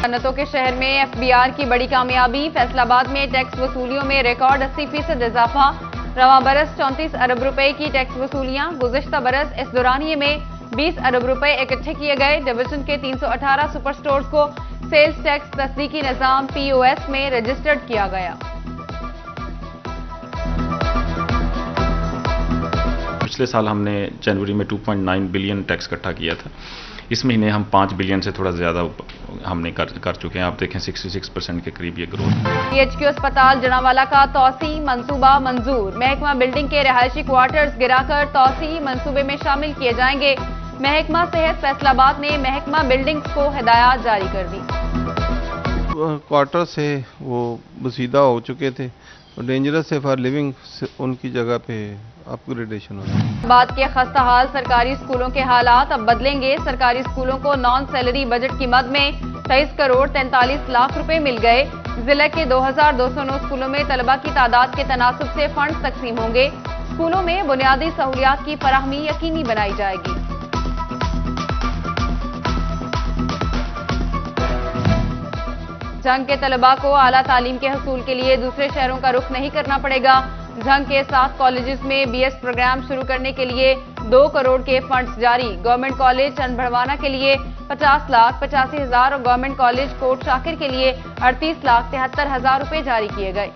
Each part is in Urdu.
صنعتوں کے شہر میں FBR کی بڑی کامیابی، فیصل آباد میں ٹیکس وصولیوں میں ریکارڈ 80% اضافہ، رواں برس 34 ارب روپے کی ٹیکس وصولیاں، گزشتہ برس اس دورانیے میں 20 ارب روپے اکٹھے کیے گئے، ڈویژن کے 318 سپر سٹورز کو سیلز ٹیکس تصدیقی نظام POS میں رجسٹرڈ کیا گیا۔ پچھلے سال ہم نے جنوری میں 2.9 بلین ٹیکس اکٹھا کیا تھا، اس مہینے ہم 5 بلین سے تھوڑا زیادہ ہم نے کر چکے ہیں۔ آپ دیکھیں 66% کے قریب یہ گروتھ۔ CHQ اسپتال جڑاوالا کا توسیع منصوبہ منظور، محکمہ بلڈنگ کے رہائشی کوارٹرز گرا کر توسیع منصوبے میں شامل کیے جائیں گے۔ محکمہ صحت فیصل آباد نے محکمہ بلڈنگز کو ہدایات جاری کر دی۔ کوارٹر سے وہ بسیدہ ہو چکے تھے، ڈینجرس سے فار لیونگ ان کی جگہ پہ اپ گریڈیشن ہو گئی۔ بعد کے خستہ حال سرکاری اسکولوں کے حالات اب بدلیں گے، سرکاری اسکولوں کو نان سیلری بجٹ کی مد میں 23 کروڑ 43 لاکھ روپے مل گئے۔ ضلع کے 2209 اسکولوں میں طلبہ کی تعداد کے تناسب سے فنڈز تقسیم ہوں گے، اسکولوں میں بنیادی سہولیات کی فراہمی یقینی بنائی جائے گی۔ جھنگ کے طلباء کو اعلیٰ تعلیم کے حصول کے لیے دوسرے شہروں کا رخ نہیں کرنا پڑے گا، جھنگ کے 7 کالجز میں BS پروگرام شروع کرنے کے لیے 2 کروڑ کے فنڈز جاری، گورنمنٹ کالج چند بڑھوانا کے لیے 50 لاکھ 85 ہزار اور گورنمنٹ کالج کوٹ شاکر کے لیے 38 لاکھ 73 ہزار روپے جاری کیے گئے۔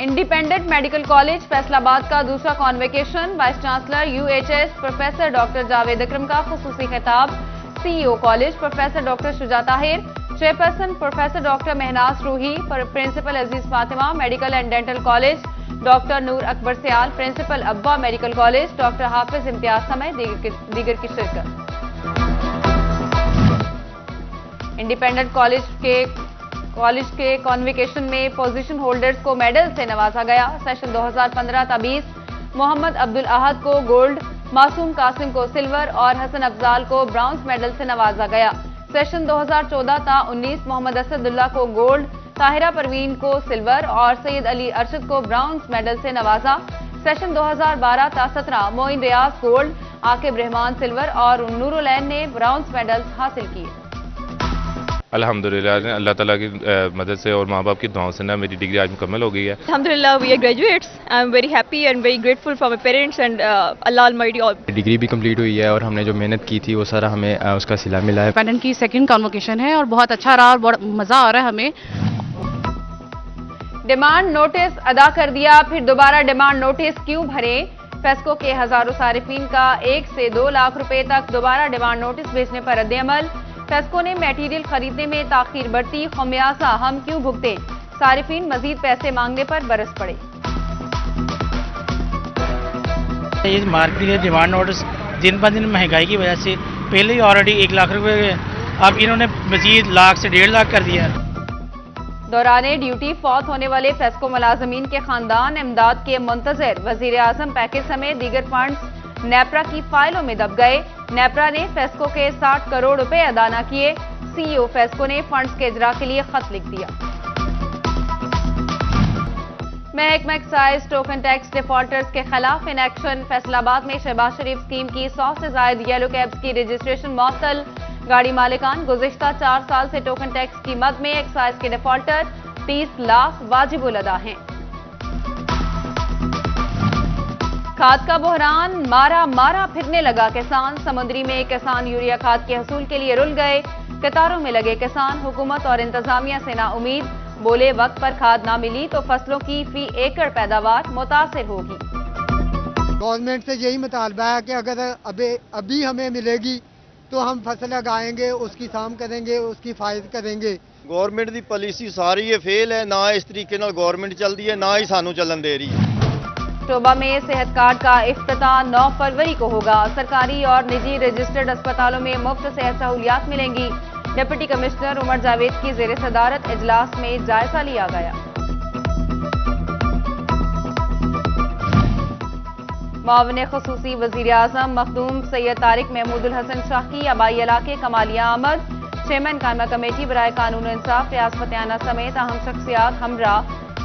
انڈیپینڈنٹ میڈیکل کالج فیصل آباد کا دوسرا convocation, vice chancellor UHS professor doctor Javed Akram کا خصوصی خطاب، CEO college professor doctor Shuja Tahir, chairperson professor doctor Mehnaz Roohi, principal Aziz Fatima medical and dental college doctor Noor Akbar Sial, principal ابا medical college doctor Hafiz Imtiaz سمیت دیگر کی شرکت۔ انڈیپینڈنٹ کالج کے کانویکیشن میں پوزیشن ہولڈرز کو میڈل سے نوازا گیا، سیشن 2015-20 محمد عبدالاحد کو گولڈ، معصوم قاسم کو سلور اور حسن افضال کو برانز میڈل سے نوازا گیا، سیشن 2014-19 محمد اسد اللہ کو گولڈ، طاہرہ پروین کو سلور اور سید علی ارشد کو برانز میڈل سے نوازا، سیشن 2012-17 معین ریاض گولڈ، عاقب رحمان سلور اور نور العین نے برانز میڈلز حاصل کیے۔ الحمدللہ اللہ تعالیٰ کی مدد سے اور ماں باپ کی دعاؤں سے میری ڈگری آج مکمل ہو گئی ہے۔ Alhamdulillah, we are graduates. I am very happy and very grateful for my parents and Allah Almighty. Degree بھی کمپلیٹ ہوئی ہے اور ہم نے جو محنت کی تھی وہ سارا ہمیں اس کا صلہ ملا ہے۔ انڈیپینڈنٹ کی سیکنڈ کانووکیشن ہے اور بہت اچھا رہا اور بہت مزہ آ رہا ہے ہمیں۔ ڈیمانڈ نوٹس ادا کر دیا، پھر دوبارہ ڈیمانڈ نوٹس کیوں بھرے؟ فیسکو کے ہزاروں صارفین کا 1 سے 2 لاکھ روپے تک دوبارہ ڈیمانڈ نوٹس بھیجنے پر رد عمل، فیسکو نے میٹیریل خریدنے میں تاخیر برتی، خمیازہ ہم کیوں بھگتے؟ صارفین مزید پیسے مانگنے پر برس پڑے۔ یہ مارکیٹ کے ڈیمانڈ نوٹس دن بہ دن مہنگائی کی وجہ سے پہلے ہی آلریڈی 1 لاکھ روپے، اب انہوں نے مزید لاکھ سے 1.5 لاکھ کر دیا۔ دوران ڈیوٹی فوت ہونے والے فیسکو ملازمین کے خاندان امداد کے منتظر، وزیر اعظم پیکج سمیت دیگر فنڈز نیپرا کی فائلوں میں دب گئے، نیپرا نے فیسکو کے 60 کروڑ روپے ادا نہ کیے، CEO فیسکو نے فنڈز کے اجرا کے لیے خط لکھ دیا۔ محکمہ ایکسائز ٹوکن ٹیکس ڈیفالٹرز کے خلاف ان ایکشن، فیصل آباد میں شہباز شریف اسکیم کی 100 سے زائد یلو کیبز کی رجسٹریشن معطل، گاڑی مالکان گزشتہ 4 سال سے ٹوکن ٹیکس کی مد میں ایکسائز کے ڈیفالٹر 30 لاکھ واجب الادا ہیں۔ کھاد کا بحران، مارا پھرنے لگا کسان، سمندری میں کسان یوریا کھاد کے حصول کے لیے رل گئے، قطاروں میں لگے کسان، حکومت اور انتظامیہ سے نا امید، بولے وقت پر کھاد نہ ملی تو فصلوں کی فی ایکڑ پیداوار متاثر ہوگی۔ گورنمنٹ سے یہی مطالبہ ہے کہ اگر ابھی ہمیں ملے گی تو ہم فصل لگائیں گے، اس کی سام کریں گے، اس کی حفاظت کریں گے۔ گورنمنٹ دی پالیسی ساری یہ فیل ہے، نہ اس طریقے نال گورنمنٹ چلتی ہے، نہ ہی سانو چلن دے رہی ہے۔ ٹوبہ میں صحت کارڈ کا افتتاح 9 فروری کو ہوگا، سرکاری اور نجی رجسٹرڈ اسپتالوں میں مفت صحت سہولیات ملیں گی، ڈپٹی کمشنر عمر جاوید کی زیر صدارت اجلاس میں جائزہ لیا گیا۔ معاون خصوصی وزیر اعظم مخدوم سید طارق محمود الحسن شاہ کی آبائی علاقے کمالیہ آمد، چیئرمین قائمہ کمیٹی برائے قانون و انصاف ریاض فتحانہ سمیت اہم شخصیات ہمراہ،